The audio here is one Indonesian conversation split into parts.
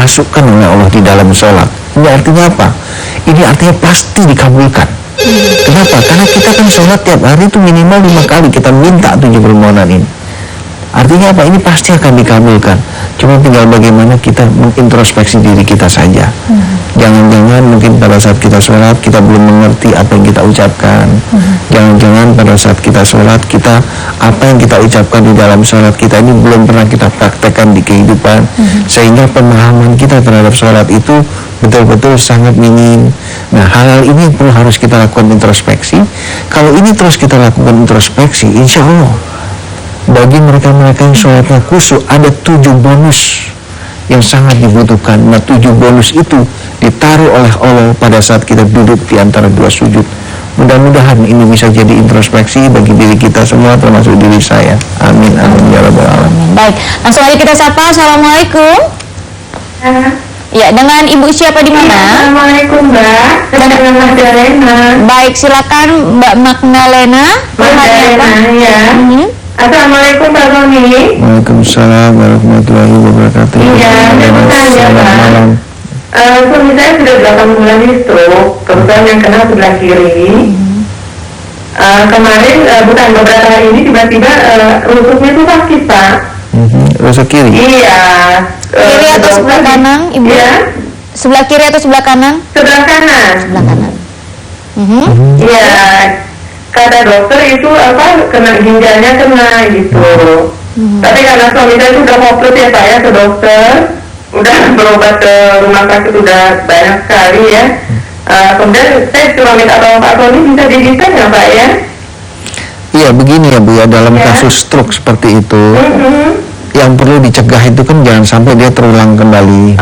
dimasukkan oleh Allah di dalam sholat. Ini artinya apa? Ini artinya pasti dikabulkan. Kenapa? Karena kita kan sholat tiap hari itu minimal 5 kali kita minta 7 permohonan ini. Artinya apa? Ini pasti akan dikabulkan. Cuma tinggal bagaimana kita mengintrospeksi diri kita saja. Jangan-jangan mungkin pada saat kita sholat kita belum mengerti apa yang kita ucapkan. Jangan-jangan pada saat kita sholat kita apa yang kita ucapkan di dalam sholat kita ini belum pernah kita praktekkan di kehidupan. Sehingga pemahaman kita terhadap sholat itu betul-betul sangat minim. Nah, hal-hal ini perlu harus kita lakukan introspeksi. Kalau ini terus kita lakukan introspeksi, insya Allah bagi mereka-mereka yang sholatnya khusyuk ada 7 bonus yang sangat dibutuhkan. Nah, 7 bonus itu ditaruh oleh Allah pada saat kita duduk di antara 2 sujud. Mudah-mudahan ini bisa jadi introspeksi bagi diri kita semua termasuk diri saya. Amin, amin ya rabbal alamin. Baik, langsung aja kita sapa. Assalamualaikum. Ya, dengan Ibu siapa di mana? Assalamualaikum Mbak. Dengan Magdalena. Baik, silakan Mbak Magdalena. Magdalena ya. Assalamualaikum Pak Tony. Waalaikumsalam warahmatullahi wabarakatuh. Iya, saya Pak. Malam. Suami saya sudah 8 bulan di stroke, kebetulan yang kena sebelah kiri. Kemarin, bukan beberapa hari ini tiba-tiba rusuknya itu sakit Pak. Rusuk kiri? Iya. Kiri atau sebelah kanan, Ibu? Iya. Sebelah kiri atau sebelah kanan? Sebelah kanan. Sebelah kanan. Iya. Kata dokter itu kena ginjalnya kena gitu. Tapi karena suami saya itu udah hopeless ya Pak ya ke dokter, udah berobat ke rumah sakit udah banyak sekali ya. Kemudian saya cuma minta tolong Pak Tony bisa diizinkan ya Pak ya? Iya begini ya Bu ya, dalam kasus stroke seperti itu yang perlu dicegah itu kan jangan sampai dia terulang kembali.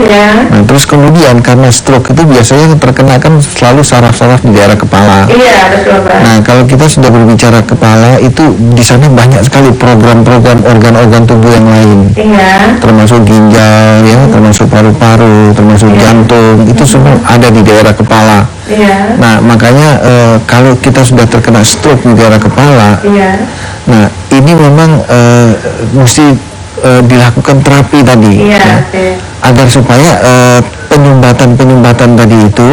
Ya. Nah terus kemudian karena stroke itu biasanya terkena kan selalu saraf-saraf di daerah kepala. Iya betul Pak. Nah kalau kita sudah berbicara kepala itu di sana banyak sekali program-program organ-organ tubuh yang lain. Iya. Termasuk ginjal ya, termasuk paru-paru, termasuk jantung, itu semua ada di daerah kepala. Iya. Nah makanya kalau kita sudah terkena stroke di daerah kepala, nah ini memang mesti dilakukan terapi tadi, agar supaya penyumbatan tadi itu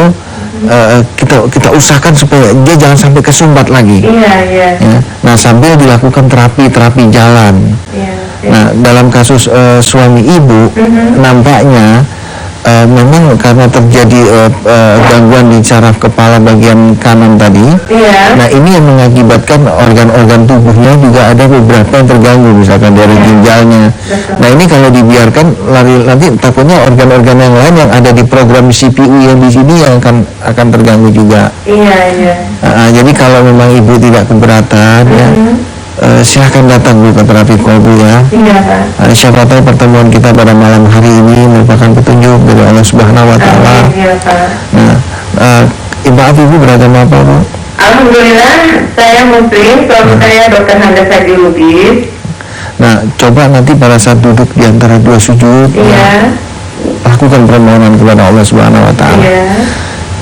kita usahakan supaya dia jangan sampai kesumbat lagi. Ya. Nah sambil dilakukan terapi jalan. Nah dalam kasus suami ibu nampaknya memang karena terjadi gangguan di saraf kepala bagian kanan tadi. Nah ini yang mengakibatkan organ-organ tubuhnya juga ada beberapa yang terganggu, misalkan dari ginjalnya. Nah ini kalau dibiarkan nanti takutnya organ-organ yang lain yang ada di program CPU yang di sini yang akan terganggu juga. Jadi kalau memang ibu tidak keberatan ya, silahkan datang Bu ke terapi kolbu ya. Siapa tahu pertemuan kita pada malam hari ini merupakan petunjuk dari Allah Subhanahu Wa Taala. Nah, maaf Ibu beragama apa Bu? Alhamdulillah saya Muslim, suami saya Dr. Handa Sadi Lubis. Nah, coba nanti pada saat duduk di antara 2 sujud, lakukan permohonan kepada Allah Subhanahu Wa Taala.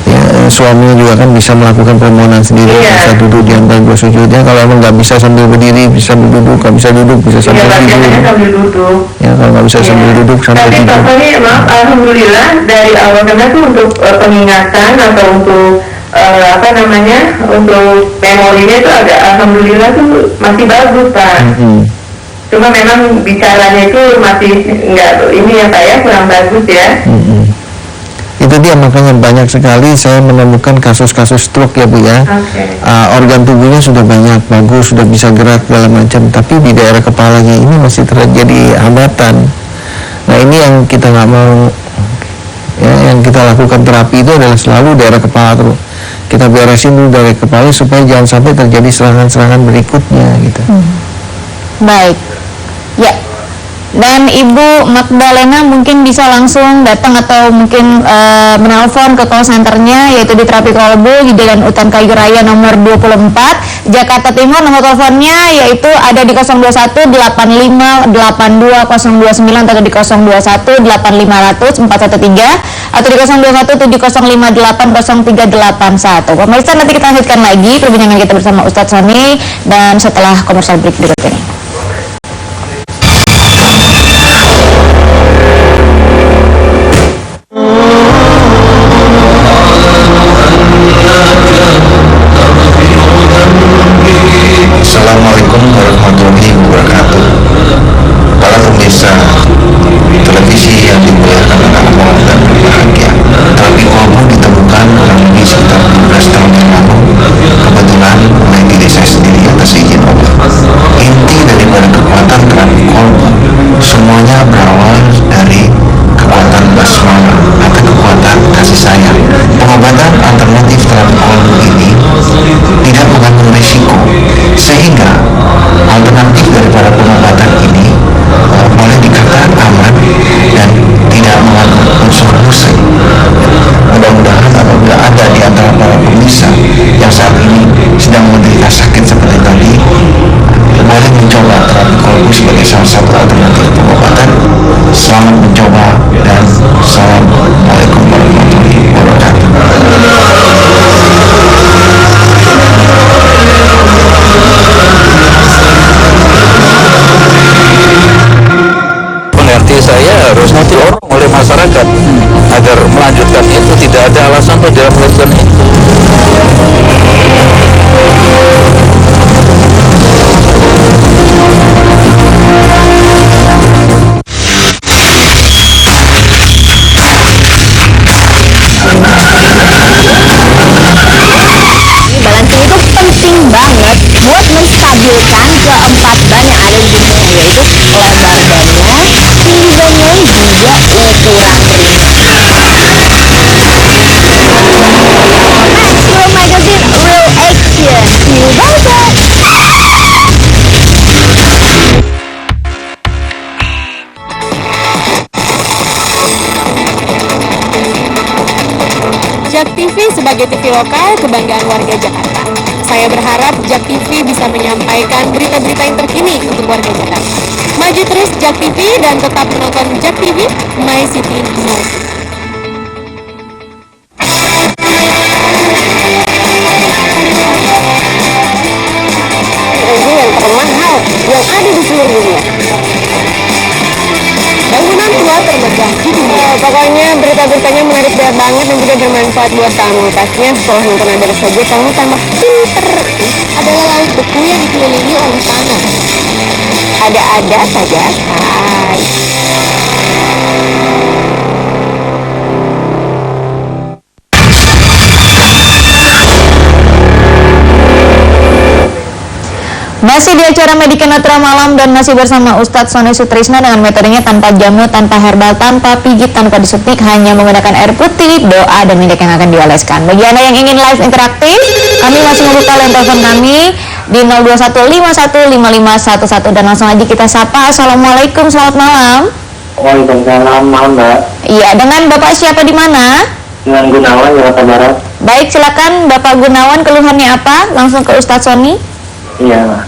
Ya, suaminya juga kan bisa melakukan permohonan sendiri, bisa duduk di antara 2 sujudnya. Kalau emang nggak bisa sambil berdiri, bisa duduk, nggak bisa duduk, bisa sambil tidur. Ya, kalau nggak bisa sambil duduk, sambil tidur. Tapi Pak maaf, alhamdulillah dari awal karena tuh untuk pengingatan atau untuk untuk memorinya itu agak alhamdulillah tuh masih bagus Pak. Cuma memang bicaranya itu masih nggak ini ya Pak ya, kurang bagus ya. Itu dia makanya banyak sekali saya menemukan kasus-kasus stroke ya Bu ya. Organ tubuhnya sudah banyak, bagus, sudah bisa gerak segala macam, tapi di daerah kepalanya ini masih terjadi hambatan. Nah ini yang kita nggak mau ya, yang kita lakukan terapi itu adalah selalu daerah kepala terus. Kita beresin dulu dari kepala supaya jangan sampai terjadi serangan-serangan berikutnya gitu. Baik, ya. Dan Ibu Magdalena mungkin bisa langsung datang atau mungkin menelpon ke call centernya, yaitu di Terapi Kolbu di Jalan Utan Kayu Raya nomor 24 Jakarta Timur. Nomor teleponnya yaitu ada di 021 85 82 029 atau di 021 8500 413 atau di 021 7058 0381. Pemirsa, nanti kita lanjutkan lagi perbincangan kita bersama Ustadz Sony dan setelah komersial break berikut ini. televisi yang dimuliakan anak Allah dan berbahagia. Terapi kolbu ditemukan kurang lebih sekitar 12 tahun yang lalu, kebetulan oleh diri saya sendiri atas izin Allah. Inti daripada kekuatan terapi kolbu semuanya berawal dari kekuatan basmalah atau kekuatan kasih sayang. Pengobatan alternatif terapi kolbu ini tidak mengandung risiko, sehingga alternatif daripada pengobatan ini boleh dikatakan aman dan tidak mengandung unsur musik. Mudah-mudahan apabila ada di antara para pemirsa yang saat ini sedang menderita sakit seperti tadi, boleh mencoba terapi kolbu sebagai salah satu alternatif pengobatan. Selamat mencoba dan Assalamualaikum warahmatullahi wabarakatuh. Pengerti saya harus didorong oleh masyarakat agar melanjutkan itu, tidak ada alasan untuk tidak melakukan itu. Balancing itu penting banget buat menstabilkan keempat ban yang ada di tubuhnya, yaitu lebar bannya, tinggi bannya, juga ukuran rimnya. Maxwell Magazine Real Action, you banget. Jak TV sebagai TV lokal kebanggaan warga Jakarta. Saya berharap Jak TV bisa menyampaikan berita-berita yang terkini untuk warga Jakarta. Maju terus Jak TV dan tetap menonton Jak TV, My City Now. Ini yang termahal yang ada di seluruh dunia. Bangunan tua termegah di dunia. Pokoknya berita-beritanya menarik banget dan juga bermanfaat buat kamu. Pastinya setelah nonton Ada saja kamu tambah pinter. Adalah laut beku yang dikelilingi oleh tanah. Ada-ada saja. Hai. Masih di acara Medika Natural Malam dan masih bersama Ustadz Sony Sutrisno dengan metodenya tanpa jamu, tanpa herbal, tanpa pijit, tanpa disuntik, hanya menggunakan air putih, doa, dan minyak yang akan dioleskan. Bagi Anda yang ingin live interaktif, kami masih membuka line telepon kami di 021515511 dan langsung aja kita sapa. Assalamualaikum, selamat malam. Waalaikumsalam, malam Mbak. Iya, dengan Bapak siapa di mana? Dengan Gunawan, Jakarta Barat. Baik, silakan Bapak Gunawan, keluhannya apa? Langsung ke Ustadz Sony. Iya.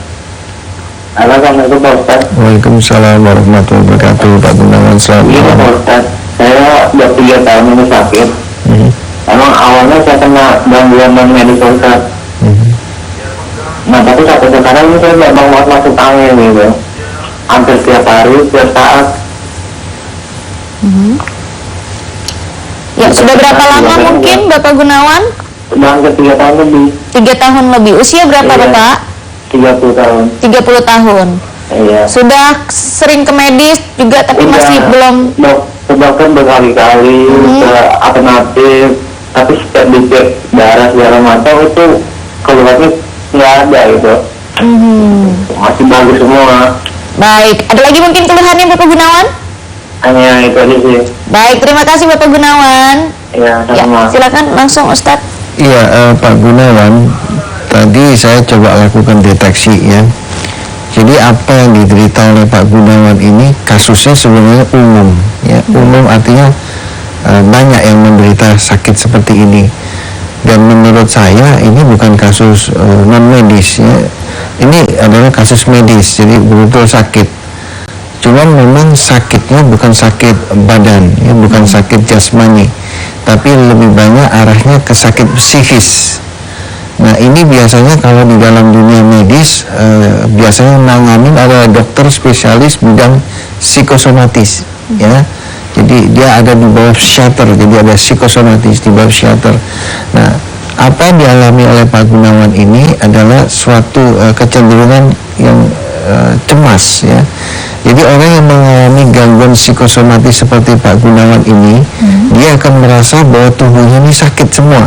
Assalamualaikum Pak Ustaz. Waalaikumsalam warahmatullahi wabarakatuh. Pak Gunawan, selamat Iya malam. Pak Ustaz, saya udah 3 tahun ini sakit. Emang awalnya saya kena gangguan non medis Pak Ustaz. Nah tapi sampai sekarang ini saya memang masuk angin gitu. Hampir tiap hari, tiap saat. Ya, sudah berapa lama mungkin Bapak Gunawan? Udah hampir 3 tahun lebih. 3 tahun lebih. Usia berapa Iya. Bapak? 30 tahun. 30 tahun. Iya. Sudah sering ke medis juga tapi masih belum. Dokter berkali-kali ke alternatif, tapi setiap dicek darah segala macam itu keluarnya nggak ada gitu. Masih bagus semua. Baik, ada lagi mungkin keluhannya Bapak Gunawan? Hanya itu aja sih. Baik, terima kasih Bapak Gunawan. Ya, Ya, sama. silakan langsung Ustadz. Iya, Pak Gunawan, tadi saya coba lakukan deteksi ya. Jadi apa yang diderita oleh Pak Gunawan ini kasusnya sebenarnya umum ya. Umum artinya banyak yang menderita sakit seperti ini. Dan menurut saya ini bukan kasus non medis ya. Ini adalah kasus medis, jadi betul-betul sakit. Cuman memang sakitnya bukan sakit badan ya, bukan sakit jasmani, tapi lebih banyak arahnya ke sakit psikis. Nah ini biasanya kalau di dalam dunia medis biasanya nanganin adalah dokter spesialis bidang psikosomatis ya. Jadi dia ada di bawah psikiater, jadi ada psikosomatis di bawah psikiater. Nah apa yang dialami oleh Pak Gunawan ini adalah suatu kecenderungan yang cemas ya. Jadi orang yang mengalami gangguan psikosomatis seperti Pak Gunawan ini, dia akan merasa bahwa tubuhnya ini sakit semua.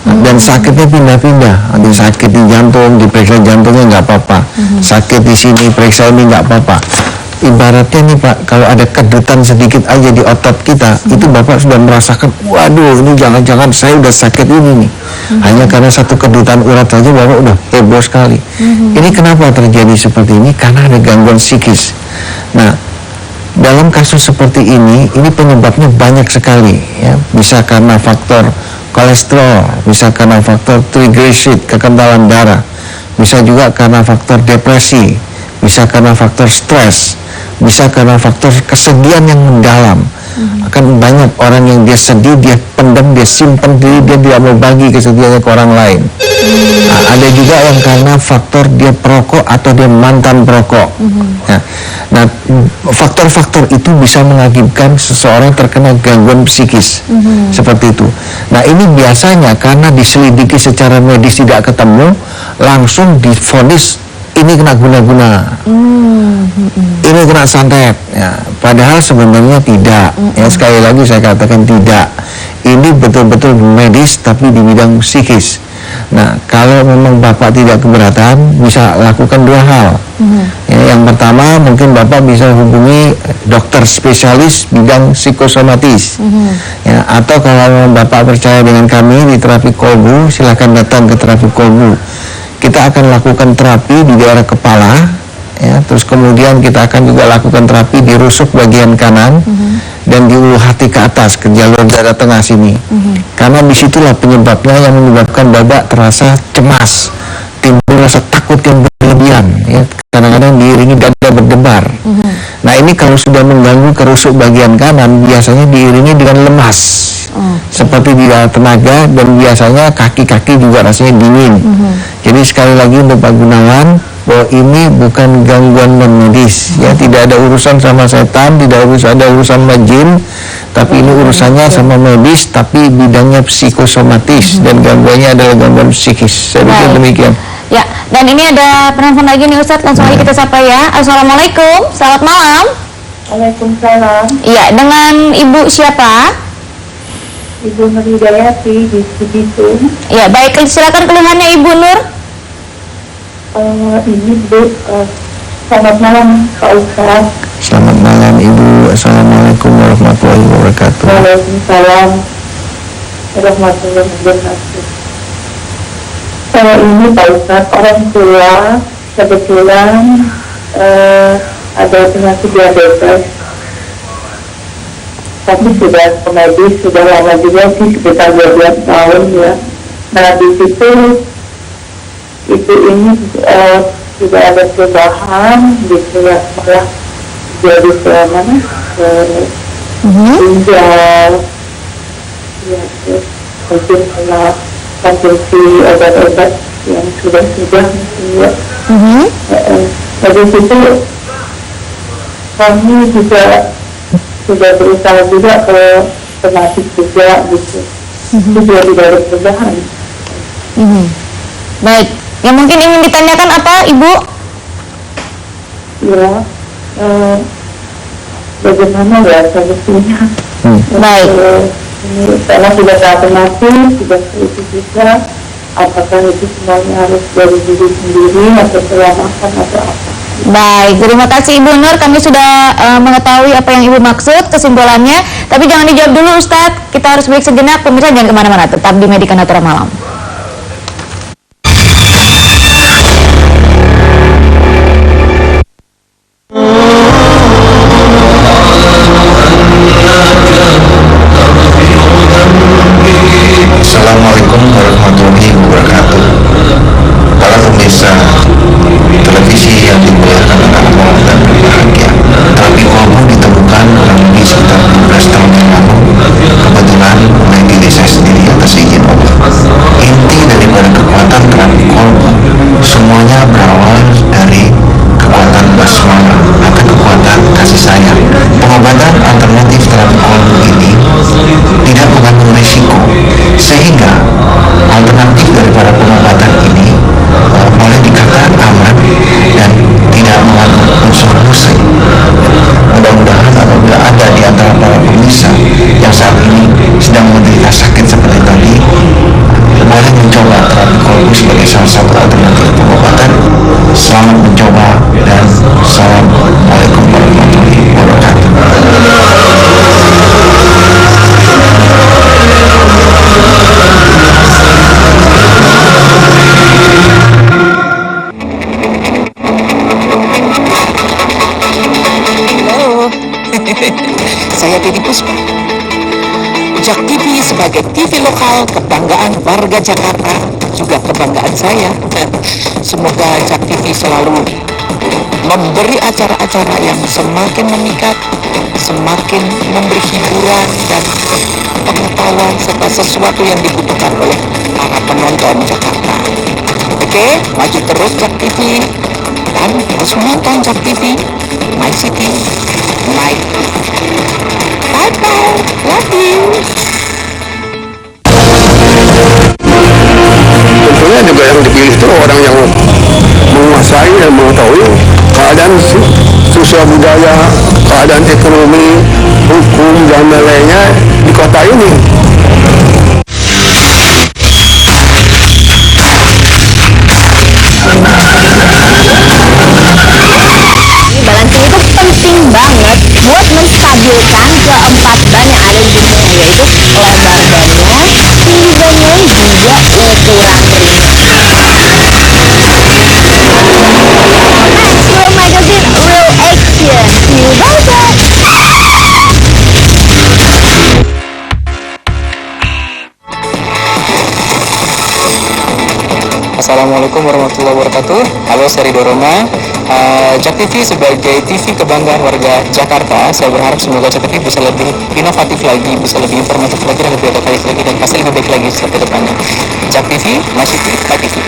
Dan sakitnya pindah-pindah, ada sakit di jantung, diperiksa jantungnya nggak apa-apa, sakit di sini, periksa ini nggak apa-apa. Ibaratnya nih Pak, kalau ada kedutan sedikit aja di otot kita, itu Bapak sudah merasakan, waduh ini jangan-jangan saya udah sakit ini nih. Hanya karena satu kedutan urat saja Bapak udah heboh sekali. Ini kenapa terjadi seperti ini? Karena ada gangguan psikis. Nah, dalam kasus seperti ini penyebabnya banyak sekali ya. Bisa karena faktor kolesterol, bisa karena faktor triglycerid, kekentalan darah, bisa juga karena faktor depresi, bisa karena faktor stres, bisa karena faktor kesedihan yang mendalam. Akan banyak orang yang dia sedih, dia pendam, dia simpan diri, dia tidak mau bagi kesedihannya ke orang lain. Nah, ada juga yang karena faktor dia perokok atau dia mantan perokok. Nah, faktor-faktor itu bisa mengakibatkan seseorang terkena gangguan psikis seperti itu. Nah, ini biasanya karena diselidiki secara medis tidak ketemu, langsung divonis ini kena guna-guna, ini kena santet. Ya, padahal sebenarnya tidak. Ya, sekali lagi saya katakan tidak. Ini betul-betul medis tapi di bidang psikis. Nah, kalau memang Bapak tidak keberatan, bisa lakukan dua hal. Ya, yang pertama, mungkin Bapak bisa hubungi dokter spesialis bidang psikosomatis. Ya, atau kalau Bapak percaya dengan kami di terapi kolbu, silakan datang ke terapi kolbu. Kita akan lakukan terapi di daerah kepala, ya, terus kemudian kita akan juga lakukan terapi di rusuk bagian kanan dan di ulu hati ke atas ke jalur dada tengah sini. Karena disitulah penyebabnya yang menyebabkan Bapak terasa cemas, timbul rasa takut yang berlebihan, ya, kadang-kadang diiringi dada berdebar. Nah, ini kalau sudah mengganggu ke rusuk bagian kanan, biasanya diiringi dengan lemas. Seperti tidak tenaga, dan biasanya kaki-kaki juga rasanya dingin. Jadi sekali lagi untuk Pak Gunawan, bahwa ini bukan gangguan non-medis, ya, tidak ada urusan sama setan, tidak ada urusan sama jin, tapi ini urusannya sama medis, tapi bidangnya psikosomatis dan gangguannya adalah gangguan psikis. Saya pikir demikian. Ya, dan ini ada penelpon lagi nih Ustadz, langsung aja kita sapa ya. Assalamualaikum, selamat malam. Waalaikumsalam. Iya, dengan Ibu siapa? Ibu Nur Hidayati di Cibitung. Ya, baik, silakan keluhannya Ibu Nur. Ini Bu, selamat malam Pak Ustaz. Selamat malam Ibu. Assalamualaikum warahmatullahi wabarakatuh. Waalaikumsalam warahmatullahi wabarakatuh. Saya ini Pak Ustaz, orang tua kebetulan ada penyakit diabetes, tapi sudah medis, sudah lama juga sih, sekitar 12 tahun ya. Nah, di situ itu ini tidak ada perubahan gitu ya, malah jadi ke mana, ke ginjal ya, terus mungkin kena konsumsi obat-obat yang sudah mungkin ya. Nah, di situ kami juga sudah berusaha juga ke penyakit juga gitu, juga tidak ada perubahan. Baik, yang mungkin ingin ditanyakan apa Ibu? Ya, bagaimana ya solusinya? Baik. Ini karena sudah alternatif, sudah itu juga, apakah itu semuanya harus dari diri sendiri atau setelah makan atau apa? Baik, terima kasih Ibu Nur, kami sudah mengetahui apa yang Ibu maksud, kesimpulannya. Tapi jangan dijawab dulu Ustadz, kita harus break sejenak. Pemirsa jangan kemana-mana, tetap di Medika Natura Malam. Assalamualaikum warahmatullahi wabarakatuh. Para pemirsa televisi yang dimuliakan Allah dan berbahagia, terapi kolbu ditemukan kurang lebih sekitar 12 tahun yang lalu, kebetulan mulai di desa sendiri atas izin Allah. Inti daripada kekuatan terapi kolbu semuanya berawal dari kekuatan basmalah atau kekuatan kasih sayang. Pengobatan alternatif terapi kolbu ini tidak mengandung risiko, sehingga alternatif daripada pengobatan ini boleh dikatakan aman dan tidak mengandung unsur musik. mudah-mudahan apabila ada di antara para pemirsa yang saat ini sedang menderita sakit seperti tadi, mari mencoba terapi kolbu sebagai salah satu alternatif pengobatan. Selamat mencoba dan Assalamualaikum warahmatullahi wabarakatuh. Saya Titi Puspa. Jak TV sebagai TV lokal kebanggaan warga Jakarta, juga kebanggaan saya. Semoga Jak TV selalu memberi acara-acara yang semakin memikat, semakin memberi hiburan dan pengetahuan serta sesuatu yang dibutuhkan oleh para penonton Jakarta. Oke, maju terus Jak TV dan terus menonton Jak TV, My City, My bye-bye, love you. Tentunya juga yang dipilih itu orang yang menguasai dan mengetahui keadaan sosial budaya, keadaan ekonomi, hukum dan lainnya di kota ini. Balancing itu penting banget buat menstabilkan keempat ban yang ada di dunia, yaitu lebar bannya, tinggi bannya, juga ukuran ringnya. Next, Real Magazine Real Action. See you later. Assalamualaikum warahmatullahi wabarakatuh. Halo, saya Ridho Roma. Jak TV sebagai TV kebanggaan warga Jakarta, saya berharap semoga Jak TV bisa lebih inovatif lagi, bisa lebih informatif lagi, dan lebih edukatif lagi, dan pasti lebih baik lagi ke depannya. Jak TV, masih TV, TV.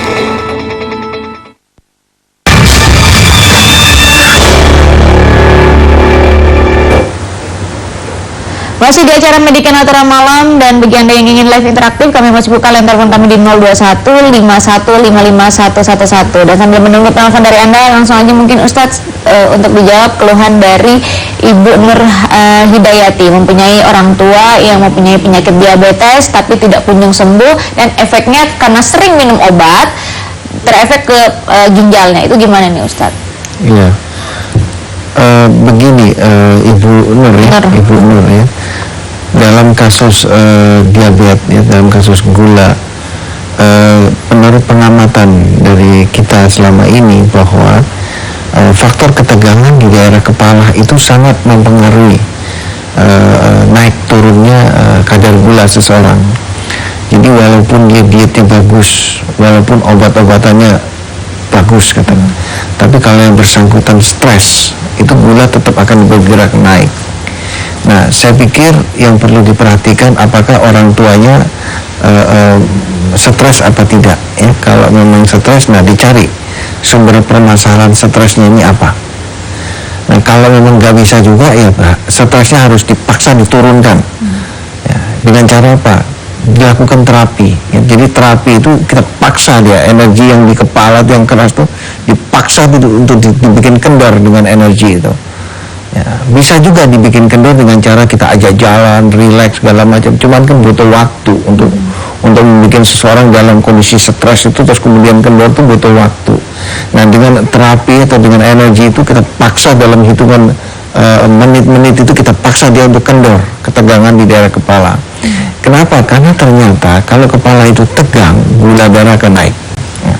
Masih di acara Medika Natura Malam, dan bagi Anda yang ingin live interaktif, kami masih buka line telepon kami di 02151551111. Dan sambil menunggu telepon dari Anda, langsung aja mungkin Ustadz untuk dijawab keluhan dari Ibu Nur Hidayati, mempunyai orang tua yang mempunyai penyakit diabetes tapi tidak kunjung sembuh, dan efeknya karena sering minum obat terefek ke ginjalnya. Itu gimana nih Ustadz? Iya. Begini, Ibu Nur ya, Ibu Nur ya, dalam kasus diabetes ya, dalam kasus gula, menurut pengamatan dari kita selama ini bahwa faktor ketegangan di daerah kepala itu sangat mempengaruhi naik turunnya kadar gula seseorang. Jadi walaupun dia dietnya bagus, walaupun obat-obatannya bagus katanya, tapi kalau yang bersangkutan stres, itu gula tetap akan bergerak naik. Nah, saya pikir yang perlu diperhatikan apakah orang tuanya stres apa tidak ya. Kalau memang stres, nah dicari sumber permasalahan stresnya ini apa. Nah, kalau memang nggak bisa juga ya stresnya harus dipaksa diturunkan ya, dengan cara apa? Dilakukan terapi ya. Jadi terapi itu kita paksa dia, energi yang di kepala itu yang keras tuh dipaksa untuk dibikin kendor dengan energi itu ya. Bisa juga dibikin kendor dengan cara kita ajak jalan, relax segala macam, cuman kan butuh waktu untuk membuat seseorang dalam kondisi stres itu terus kemudian kendor itu butuh waktu. Nah, dengan terapi atau dengan energi itu kita paksa dalam hitungan menit-menit itu kita paksa dia untuk kendor ketegangan di daerah kepala. Kenapa? Karena ternyata kalau kepala itu tegang, gula darah akan naik. Ya.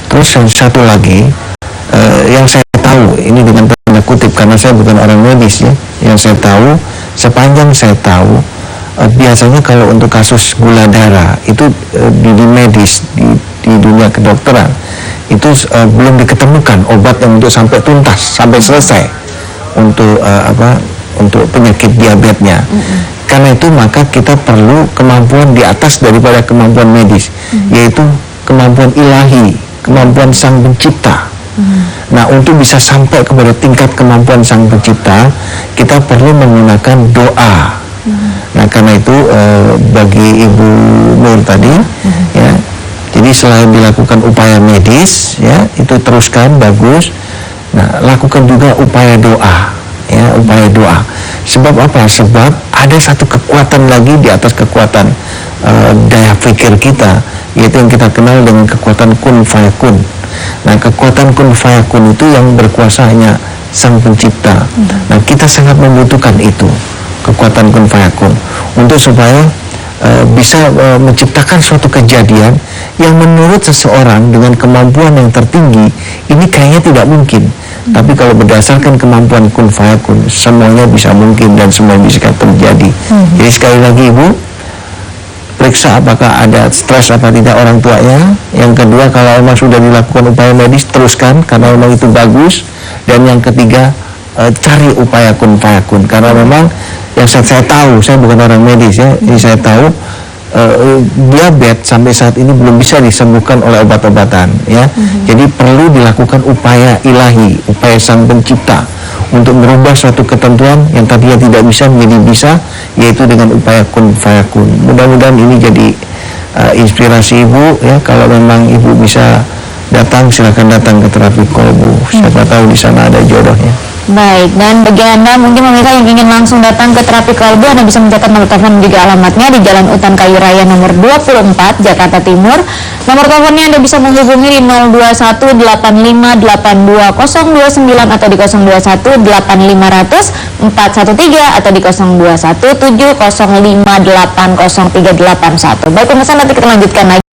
Terus yang satu lagi, yang saya tahu, ini dengan tanda kutip karena saya bukan orang medis ya, yang saya tahu, sepanjang saya tahu, biasanya kalau untuk kasus gula darah itu di medis, di dunia kedokteran itu belum diketemukan obat yang untuk sampai tuntas, sampai selesai untuk untuk penyakit diabetesnya. Karena itu maka kita perlu kemampuan di atas daripada kemampuan medis, yaitu kemampuan ilahi, kemampuan Sang Pencipta. Nah, untuk bisa sampai kepada tingkat kemampuan Sang Pencipta, kita perlu menggunakan doa. Nah, karena itu bagi Ibu Nur tadi, ya, jadi selain dilakukan upaya medis, ya, itu teruskan bagus. Nah, lakukan juga upaya doa. ya, upaya doa. Sebab apa? Sebab ada satu kekuatan lagi di atas kekuatan daya pikir kita, yaitu yang kita kenal dengan kekuatan kun fayakun. Nah, kekuatan kun fayakun itu yang berkuasa hanya Sang Pencipta. Nah, kita sangat membutuhkan itu, kekuatan kun fayakun, untuk supaya bisa menciptakan suatu kejadian yang menurut seseorang dengan kemampuan yang tertinggi ini kayaknya tidak mungkin. Tapi kalau berdasarkan kemampuan kun fayakun, semuanya bisa mungkin dan semuanya bisa terjadi. Jadi sekali lagi Ibu, periksa apakah ada stres apa tidak orang tuanya. Yang kedua, kalau memang sudah dilakukan upaya medis, teruskan karena memang itu bagus. Dan yang ketiga, cari upaya kun fayakun, karena memang yang saya tahu, saya bukan orang medis ya, ini saya tahu diabetes sampai saat ini belum bisa disembuhkan oleh obat-obatan ya. Jadi perlu dilakukan upaya ilahi, upaya Sang Pencipta untuk merubah suatu ketentuan yang tadinya tidak bisa menjadi bisa, yaitu dengan upaya kun fayakun. Mudah-mudahan ini jadi inspirasi Ibu ya. Kalau memang Ibu bisa datang, silakan datang ke terapi kolbu. Siapa tahu di sana ada jodohnya. Baik, dan bagi Anda mungkin pemirsa yang ingin langsung datang ke terapi kolbu, Anda bisa mencatat nomor telepon juga alamatnya di Jalan Utan Kayu Raya nomor 24, Jakarta Timur. Nomor teleponnya Anda bisa menghubungi di 02185820229 atau di 0218500-413 atau di 02170580381. Baik pemirsa, nanti kita lanjutkan lagi.